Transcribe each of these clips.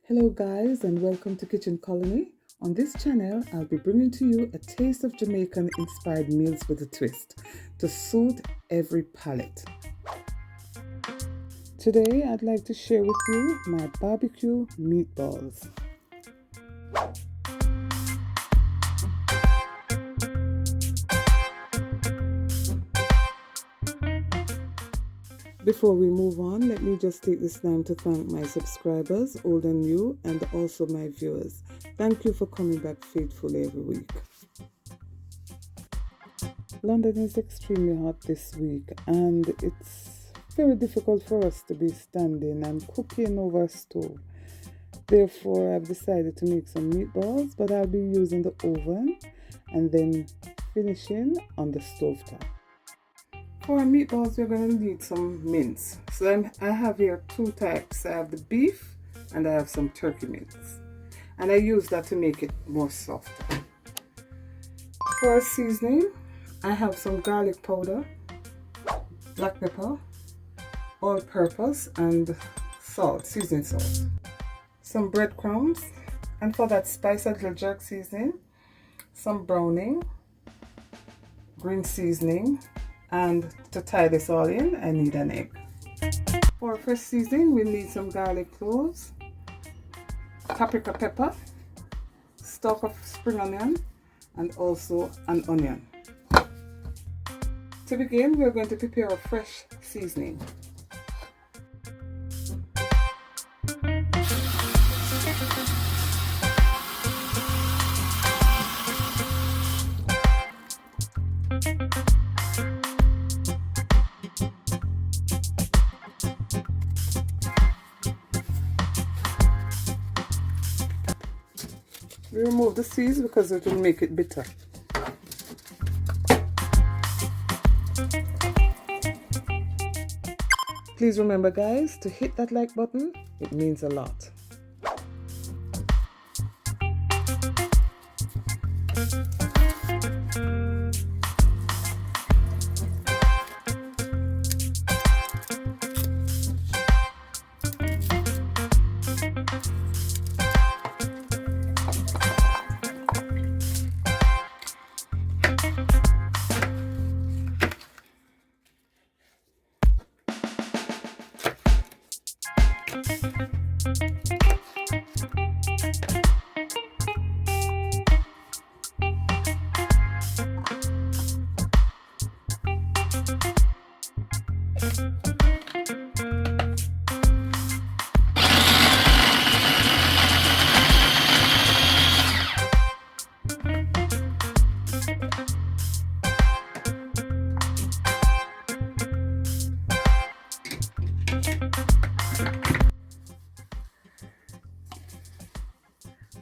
Hello guys and welcome to Kitchen Kolony. On this channel, I'll be bringing to you a taste of Jamaican inspired meals with a twist to suit every palate. Today, I'd like to share with you my barbecue meatballs. Before we move on, let me just take this time to thank my subscribers, old and new, and also my viewers. Thank you for coming back faithfully every week. London is extremely hot this week, and it's very difficult for us to be standing and cooking over a stove. Therefore, I've decided to make some meatballs, but I'll be using the oven and then finishing on the stovetop. For our meatballs, we're going to need some mince. So I have here two types. I have the beef and I have some turkey mince. And I use that to make it more softer. For our seasoning, I have some garlic powder, black pepper, all-purpose, and salt, seasoning salt. Some breadcrumbs, and for that spice a little jerk seasoning, some browning, green seasoning, and to tie this all in, I need an egg. For fresh seasoning, we need some garlic cloves, paprika pepper, stalk of spring onion, and also an onion. To begin, we're going to prepare a fresh seasoning. We remove the seeds because it will make it bitter. Please remember guys, to hit that like button, it means a lot.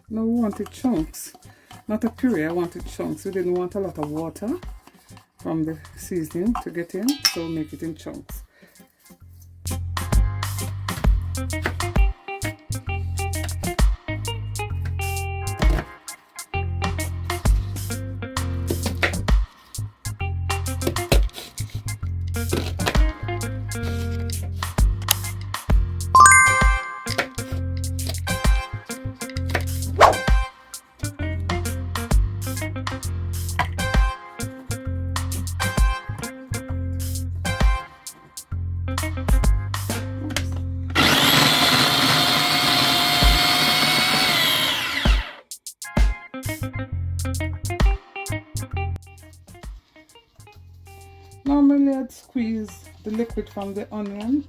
Now we wanted chunks, not a puree, I wanted chunks. We didn't want a lot of water from the seasoning to get in, so make it in chunks. Normally I'd squeeze the liquid from the onion,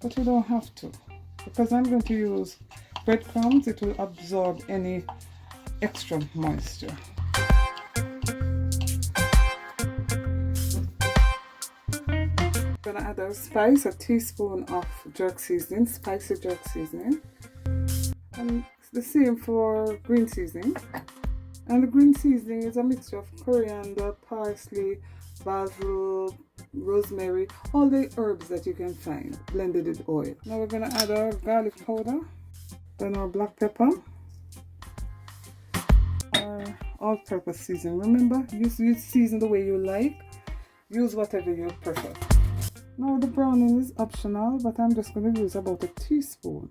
but you don't have to. Because I'm going to use breadcrumbs, it will absorb any extra moisture. I'm going to add a spice, a teaspoon of jerk seasoning, spicy jerk seasoning. And the same for green seasoning. And the green seasoning is a mixture of coriander, parsley, basil, rosemary, all the herbs that you can find blended with oil. Now we're going to add our garlic powder, then our black pepper, our all-purpose seasoning. Remember, you season the way you like, use whatever you prefer. Now the browning is optional, but I'm just going to use about a teaspoon,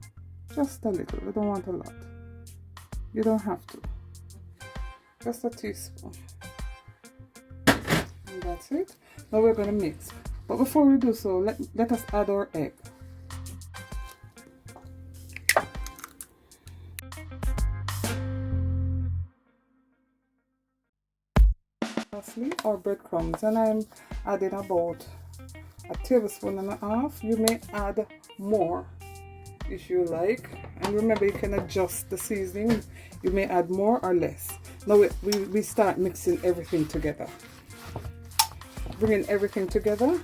Just a little. We don't want a lot. You don't have to. Just a teaspoon. And that's it. Now we're going to mix. But before we do so, let us add our egg. Lastly, our breadcrumbs, and I'm adding about a tablespoon and a half. You may add more if you like, and remember you can adjust the seasoning. You may add more or less. Now we start mixing everything together, bringing everything together.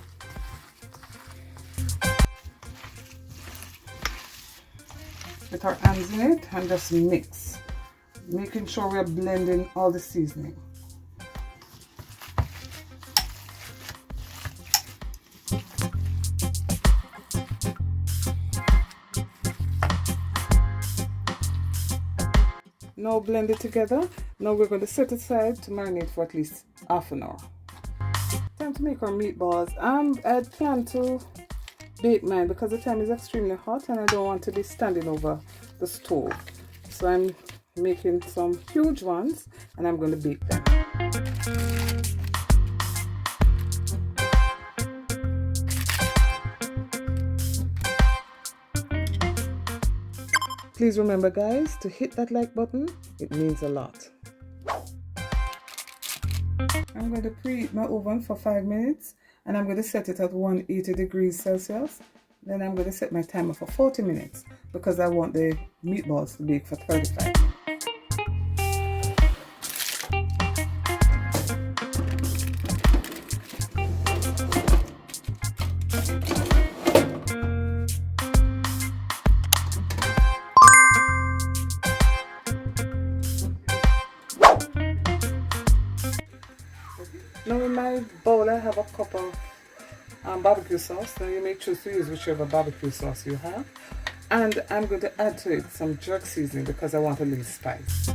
With our hands in it and just mix, making sure we're blending all the seasoning. Now blend it together. Now we're going to set it aside to marinate for at least half an hour. Time to make our meatballs. I plan to bake mine because the time is extremely hot and I don't want to be standing over the stove. So I'm making some huge ones and I'm going to bake them. Please remember, guys, to hit that like button. It means a lot. I'm going to preheat my oven for 5 minutes and I'm going to set it at 180 degrees Celsius. Then I'm going to set my timer for 40 minutes because I want the meatballs to bake for 35 minutes. Now in my bowl I have a cup of barbecue sauce. Now you may choose to use whichever barbecue sauce you have. And I'm going to add to it some jerk seasoning because I want a little spice.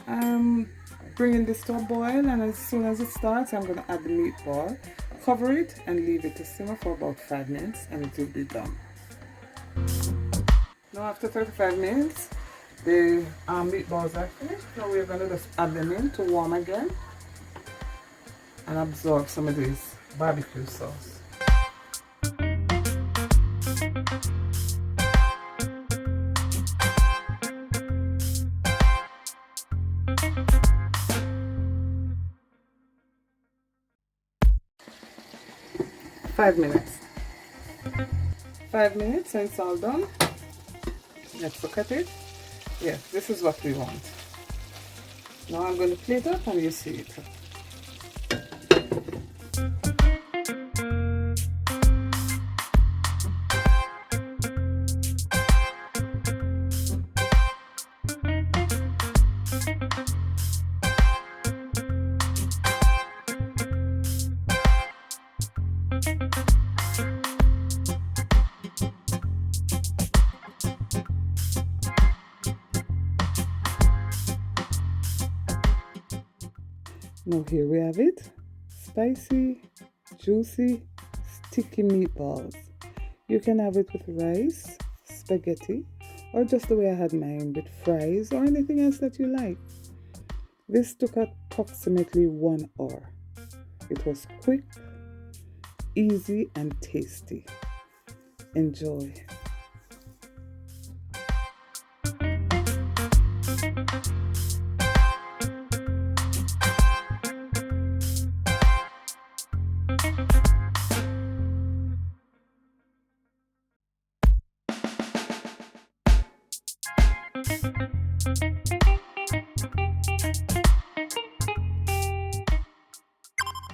I'm bringing this to a boil, and as soon as it starts I'm going to add the meatball, cover it and leave it to simmer for about 5 minutes and it will be done. Now after 35 minutes, the meatballs are finished. Now we're going to just add them in to warm again and absorb some of this barbecue sauce. Five minutes. 5 minutes and it's all done. Let's look at it. Yeah, this is what we want. Now I'm going to plate it up and you see it. Now here we have it. Spicy, juicy, sticky meatballs. You can have it with rice, spaghetti, or just the way I had mine with fries or anything else that you like. This took approximately 1 hour. It was quick, easy, and tasty. Enjoy.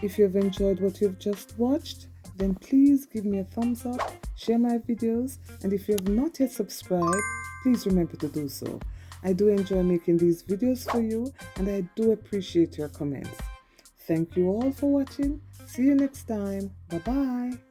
If you've enjoyed what you've just watched, then please give me a thumbs up, share my videos, and if you have not yet subscribed, please remember to do so. I do enjoy making these videos for you, and I do appreciate your comments. Thank you all for watching. See you next time. Bye-bye.